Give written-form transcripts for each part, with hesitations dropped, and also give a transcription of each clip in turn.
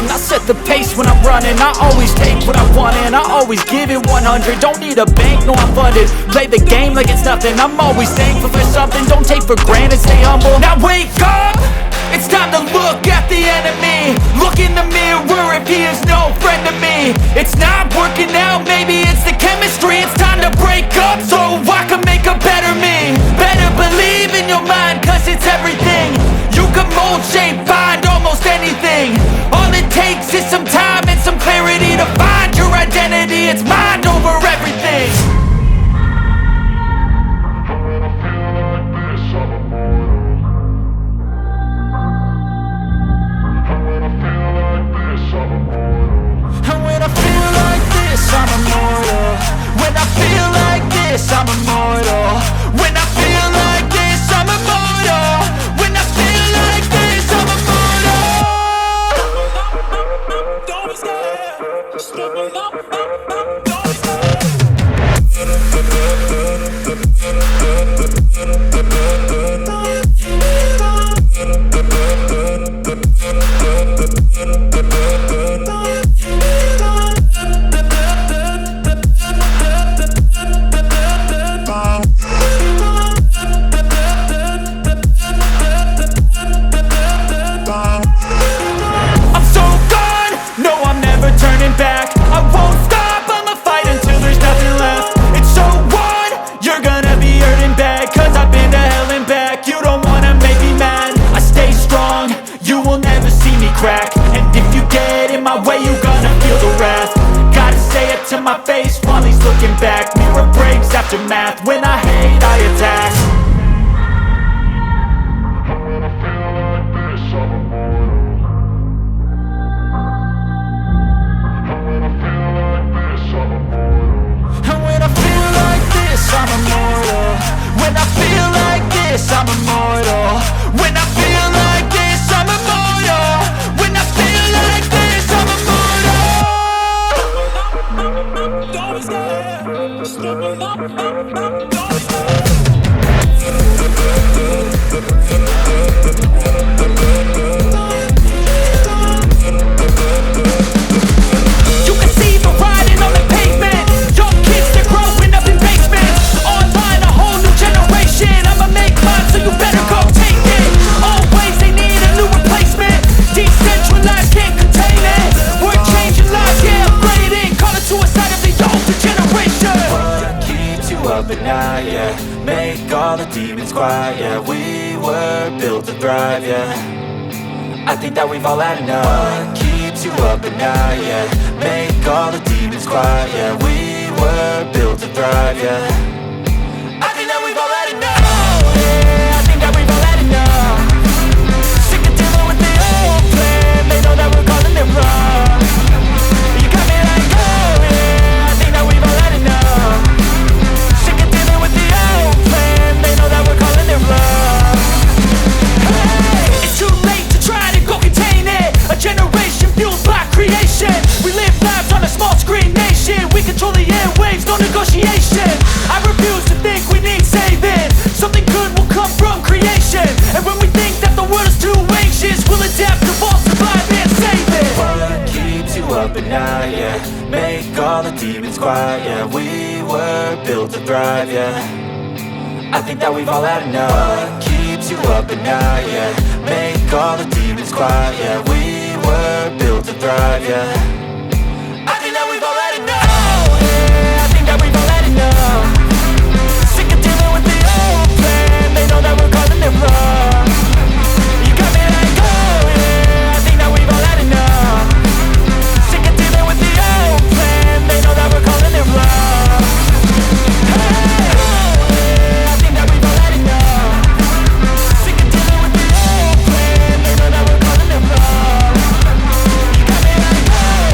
rhyme. I set the pace when I'm running. I always take what I want and I always give it 100. Don't need a bank, no I'm funded. Play the game like it's nothing. I'm always thankful for something. Don't take for granted, stay humble. Now wake up! It's time to look at the enemy. Look in the mirror if he is no friend to me. It's not working out, maybe it's the chemistry. It's time to break up so I can make a better me. Better believe in your mind, cause it's everything. You can mold, shape, find almost anything. All it takes is some time and some clarity to find your identity. It's mind over everything. I'm immortal. When I feel like this, I'm immortal. When I feel like this, I'm immortal. When I feel like this, I'm immortal. Don't be scared. Just let me know. Don't be scared. My face while he's looking back. Mirror breaks after math. When I hate, I attack. When I feel like this, I'm immortal. When I feel like this, I'm immortal. When I feel like this, I'm immortal. When I feel like this, I'm immortal. When I feel like this, I'm immortal. When I feel like this, I'm immortal. Don't be scared. Just let me know. Don't be scared. You can see the riding on the pavement. Young kids, they're growing up in basements. Online, a whole new generation. I'ma make mine, so you better go take it. Always they need a new replacement. Decentralized, can't contain it. We're changing lives, yeah, upgrading. Call it suicide of the older generation. What keeps you up at night, yeah? Make all the demons quiet, yeah. We were built to thrive, yeah. I think that we've all had enough. What keeps you up at night, yeah? Make all the demons quiet, yeah. We were built to thrive, yeah. I think that we've all had enough. Yeah, I think that we've all had enough. Sick of dealing with the old plan. They know that we're calling it wrong. You got me like, oh yeah, I think that we've all had enough. Sick of dealing with the old plan. They know that we're calling it wrong. Hey, it's too late to try to go contain it. A generation fueled by creation. We live lives on a small screen nation. We control the airwaves, no negotiation. I refuse to think we need saving. Something good will come from creation. And when we think that the world is too anxious, we'll adapt, evolve, survive and save it. What keeps you up at night, yeah? Make all the demons quiet, yeah. We were built to thrive, yeah. I think that we've all had enough. What keeps you up at night, yeah? Make all the demons quiet, yeah. We were built to thrive, yeah. I think that we've all had enough. Yeah, I think that we've all had enough. Sick of dealing with the old plan. They know that we're calling it wrong. You got me like, oh yeah, I think that we've all had enough. Sick of dealing with the old plan. They know that we're calling it wrong. Hey, oh yeah, I think that we've all had enough. Sick of dealing with the old plan. They know that we're calling it wrong. You got me like, oh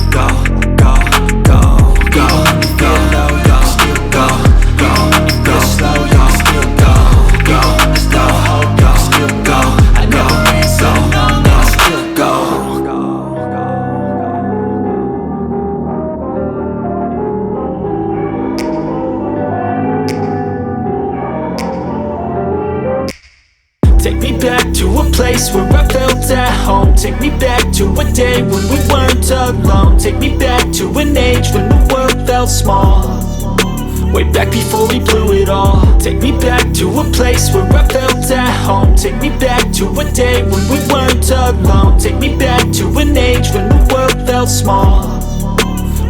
place where I felt at home. Take me back to a day when we weren't alone. Take me back to an age when the world felt small, way back before we blew it all. Take me back to a place where I felt at home. Take me back to a day when we weren't alone. Take me back to an age when the world felt small,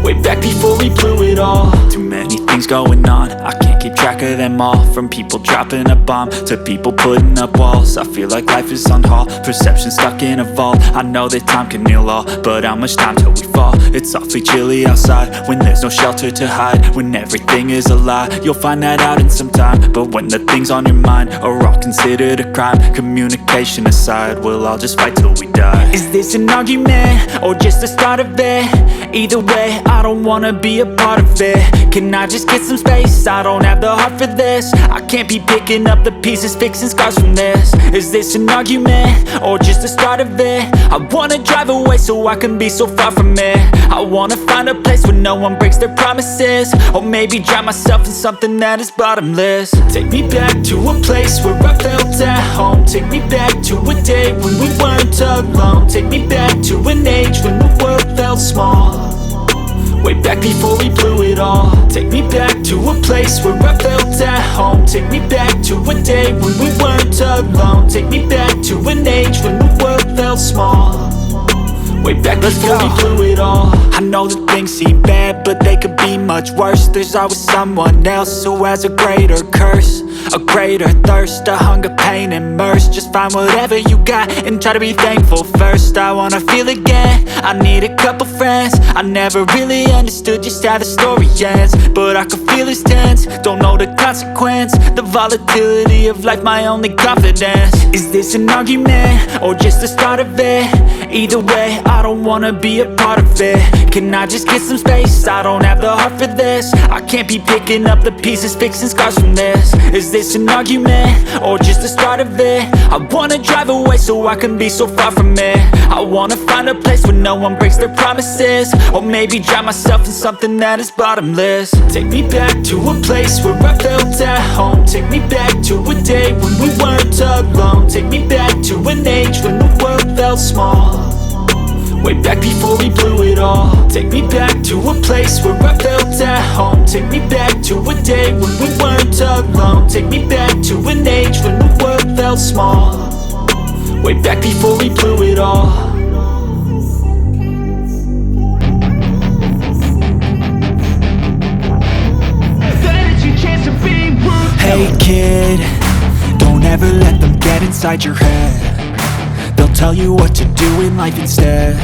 way back before we blew it all. Too many things going on, I can't keep track of them all. From people dropping a bomb to people putting up walls. I feel like life is on hold, perception stuck in a vault. I know that time can heal all, but how much time till we fall? It's awfully chilly outside when there's no shelter to hide. When everything is a lie, you'll find that out in some time. But when the things on your mind are all considered a crime, communication aside, we'll all just fight till we die. Is this an argument or just the start of it? Either way, I don't wanna be a part of it. Can I just get some space? I don't have the heart for this. I can't be picking up the pieces, fixing scars from this. Is this an argument or just the start of it? I wanna drive away so I can be so far from it. I wanna find a place where no one breaks their promises, or maybe drown myself in something that is bottomless. Take me back to a place where I felt at home. Take me back to a day when we weren't alone. Take me back to an age when the world felt small, way back before we blew it all. Take me back to a place where I felt at home. Take me back to a day when we weren't alone. Take me back to an age when the world felt small, way back before we blew it all. I know that things seem bad, but they could be much worse. There's always someone else who has a greater curse, a greater thirst, a hunger, pain, and mercy. Just find whatever you got and try to be thankful first. I wanna feel again, I need a couple friends. I never really understood just how the story ends, but I can feel it's tense, don't know the consequence. The volatility of life, my only confidence. Is this an argument or just the start of it? Either way, I don't wanna be a part of it. Can I just get some space? I don't have the heart for this. I can't be picking up the pieces, fixing scars from this. Is this an argument or just the start of it? I wanna drive away so I can be so far from it. I wanna find a place where no one breaks their promises, or maybe drown myself in something that is bottomless. Take me back to a place where I felt at home. Take me back to a day when we weren't alone. Take me back to an age when the world felt small, way back before we blew it all. Take me back to a place where I felt at home. Take me back to a day when we weren't alone. Take me back to an age when the world felt small, way back before we blew it all. Hey kid, don't ever let them get inside your head. They'll tell you what to do in life instead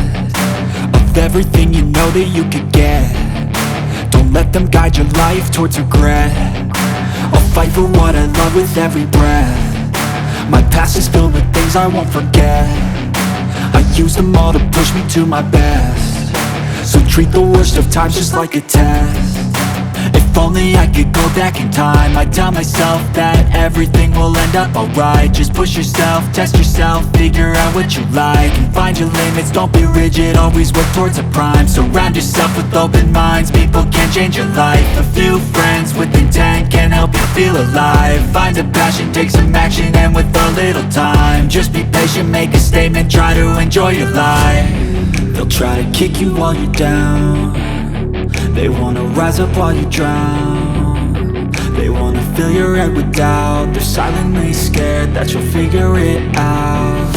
of everything you know that you could get. Don't let them guide your life towards regret. I'll fight for what I love with every breath. My past is filled with things I won't forget. I use them all to push me to my best. So treat the worst of times just like a test. If only I could go back in time, I'd tell myself that everything will end up alright. Just push yourself, test yourself, figure out what you like, and find your limits, don't be rigid, always work towards a prime. Surround yourself with open minds, people can change your life. A few friends with intent can help you feel alive. Find a passion, take some action, and with a little time, just be patient, make a statement, try to enjoy your life. They'll try to kick you while you're down, they wanna rise up while you drown. They wanna fill your head with doubt. They're silently scared that you'll figure it out.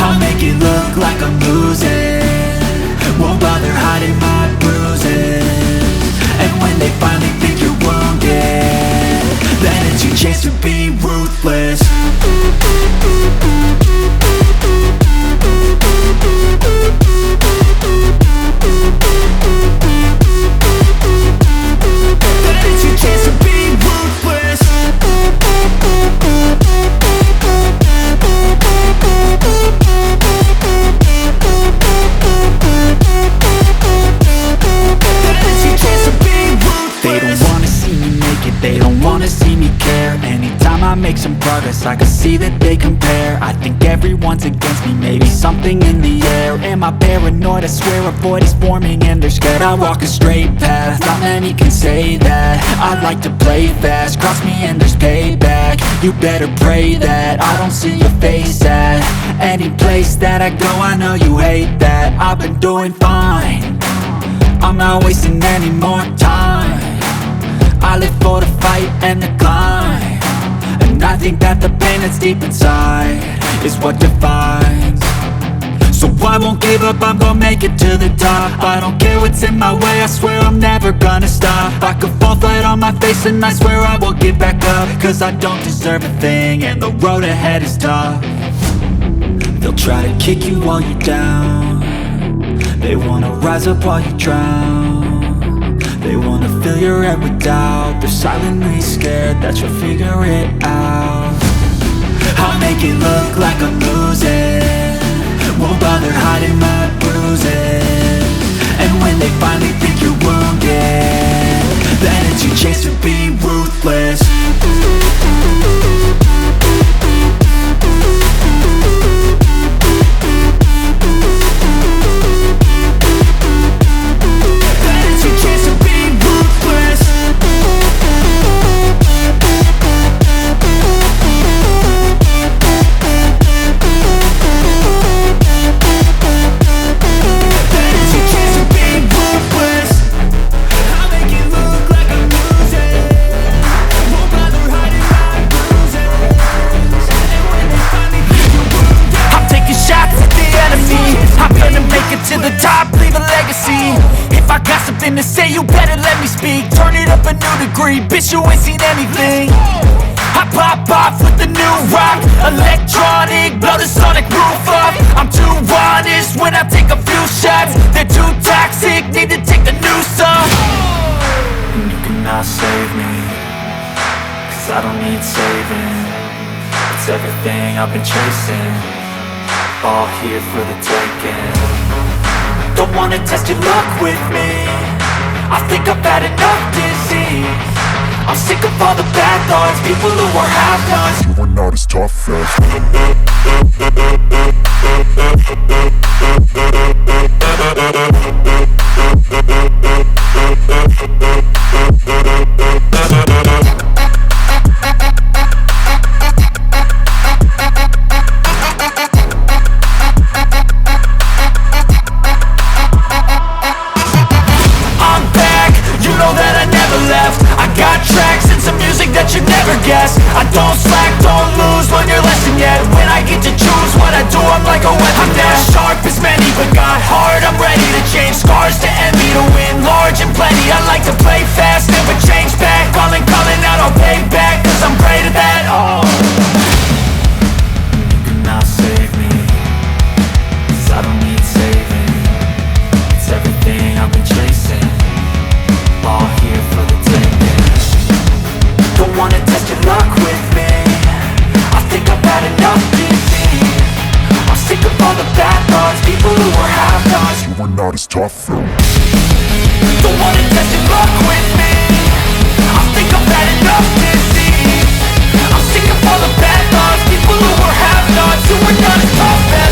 I'll make it look like I'm losing, won't bother hiding my bruises. And when they finally think you're wounded, then it's your chance to be ruthless. They don't wanna see me care. Anytime I I make some progress, I can see that they compare. I think everyone's against me, maybe something in the air. Am I paranoid? I swear a void is forming and they're scared. I walk a straight path, not many can say that. I like to play fast, cross me and there's payback. You better pray that I don't see your face at any place that I go. I know you hate that. I've been doing fine, I'm not wasting any more time. I live for the fight and the climb, and I think that the pain that's deep inside is what defines. So I won't give up, I'm gonna make it to the top. I don't care what's in my way, I swear I'm never gonna stop. I could fall flat on my face and I swear I will get back up, cause I don't deserve a thing and the road ahead is tough. They'll try to kick you while you're down, they wanna rise up while you drown. They wanna fill your head with doubt, they're silently scared that you'll figure it out. I'll make it look like I'm losing, won't bother hiding my bruises. And when they finally think you're wounded, then it's your chance to be ruthless. To the top, leave a legacy. If I got something to say, you better let me speak. Turn it up a new degree, bitch, you ain't seen anything. I pop off with the new rock, electronic, blow the sonic roof up. I'm too honest when I take a few shots. They're too toxic, need to take the noose off. And you cannot save me, cause I don't need saving. It's everything I've been chasing, all here for the taking. Don't wanna test your luck with me, I think I've had enough disease. I'm sick of all the bad thoughts, people who are half-nots. You are not as tough as I don't slack, don't lose, learn your lesson yet. When I get to choose what I do, I'm like a weapon. I'm not sharp as many, but got hard, I'm ready to change. Scars to envy, to win large and plenty. I like to play fast, never change back. Calling out, I'll pay back, cause I'm great at that. Oh, you cannot save me, cause I don't need saving. It's everything I've been chasing, all here for the taking. Don't wanna test your luck with me, I think I've had enough disease. I'm sick of all the bad thoughts, people who are half-nots. You are not as tough though. Don't wanna test your luck with me, I think I've had enough disease. I'm sick of all the bad thoughts, people who are half-nots. You are not as tough as